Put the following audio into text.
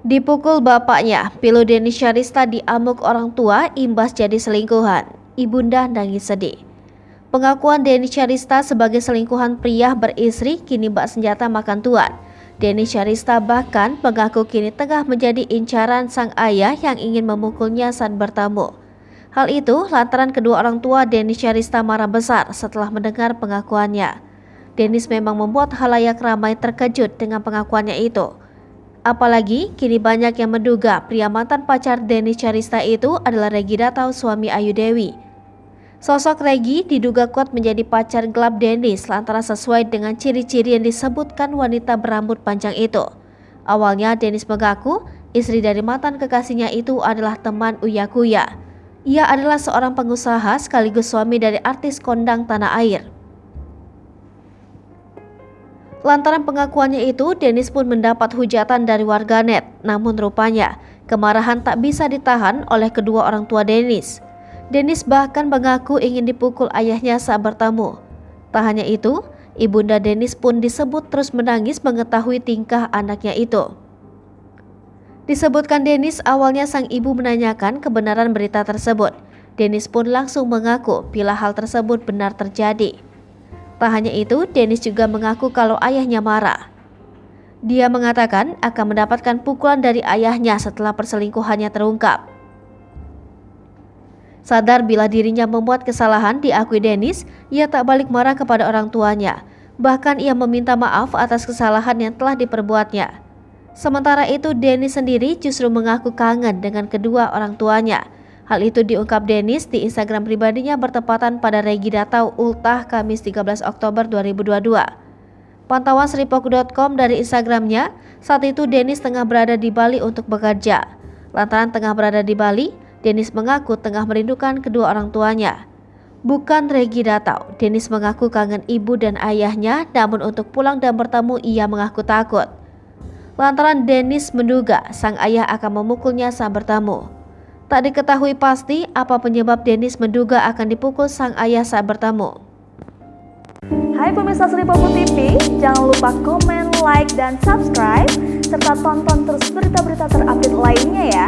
Dipukul bapaknya, Pilu Denny Syarista diamuk orang tua imbas jadi selingkuhan. Ibunda nangis sedih. Pengakuan Denny Syarista sebagai selingkuhan pria beristri kini bak senjata makan tuan. Denny Syarista bahkan mengaku kini tengah menjadi incaran sang ayah yang ingin memukulnya saat bertamu. Hal itu lantaran kedua orang tua Denny Syarista marah besar setelah mendengar pengakuannya. Dennis memang membuat khalayak ramai terkejut dengan pengakuannya itu. Apalagi kini banyak yang menduga pria mantan pacar Denny Syarista itu adalah Regi Datau, suami Ayu Dewi. Sosok Regi diduga kuat menjadi pacar gelap Dennis lantaran sesuai dengan ciri-ciri yang disebutkan wanita berambut panjang itu. Awalnya Dennis mengaku istri dari mantan kekasihnya itu adalah teman Uya Kuya. Ia adalah seorang pengusaha sekaligus suami dari artis kondang tanah air. Lantaran pengakuannya itu, Dennis pun mendapat hujatan dari warganet. Namun rupanya, kemarahan tak bisa ditahan oleh kedua orang tua Dennis. Dennis bahkan mengaku ingin dipukul ayahnya saat bertamu. Tak hanya itu, ibunda Dennis pun disebut terus menangis mengetahui tingkah anaknya itu. Disebutkan Dennis awalnya sang ibu menanyakan kebenaran berita tersebut. Dennis pun langsung mengaku bila hal tersebut benar terjadi. Tak hanya itu, Dennis juga mengaku kalau ayahnya marah. Dia mengatakan akan mendapatkan pukulan dari ayahnya setelah perselingkuhannya terungkap. Sadar bila dirinya membuat kesalahan, diakui Dennis, ia tak balik marah kepada orang tuanya. Bahkan ia meminta maaf atas kesalahan yang telah diperbuatnya. Sementara itu, Dennis sendiri justru mengaku kangen dengan kedua orang tuanya. Hal itu diungkap Dennis di Instagram pribadinya bertepatan pada Regi Datau ultah Kamis 13 Oktober 2022. Pantauan Sripoku.com dari Instagramnya, saat itu Dennis tengah berada di Bali untuk bekerja. Lantaran tengah berada di Bali, Dennis mengaku tengah merindukan kedua orang tuanya. Bukan Regi Datau, Dennis mengaku kangen ibu dan ayahnya, namun untuk pulang dan bertemu ia mengaku takut. Lantaran Dennis menduga sang ayah akan memukulnya saat bertamu. Tak diketahui pasti apa penyebab Dennis menduga akan dipukul sang ayah saat bertamu. Hai pemirsa Sripoku TV, jangan lupa komen, like, dan subscribe, serta tonton terus berita-berita terupdate lainnya ya.